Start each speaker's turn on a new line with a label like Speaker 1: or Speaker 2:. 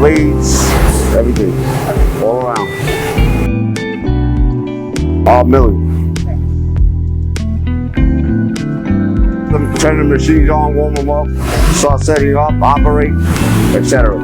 Speaker 1: blades, everything, all around. All milling. Turn the machines on, warm them up, start setting up, operate, etc.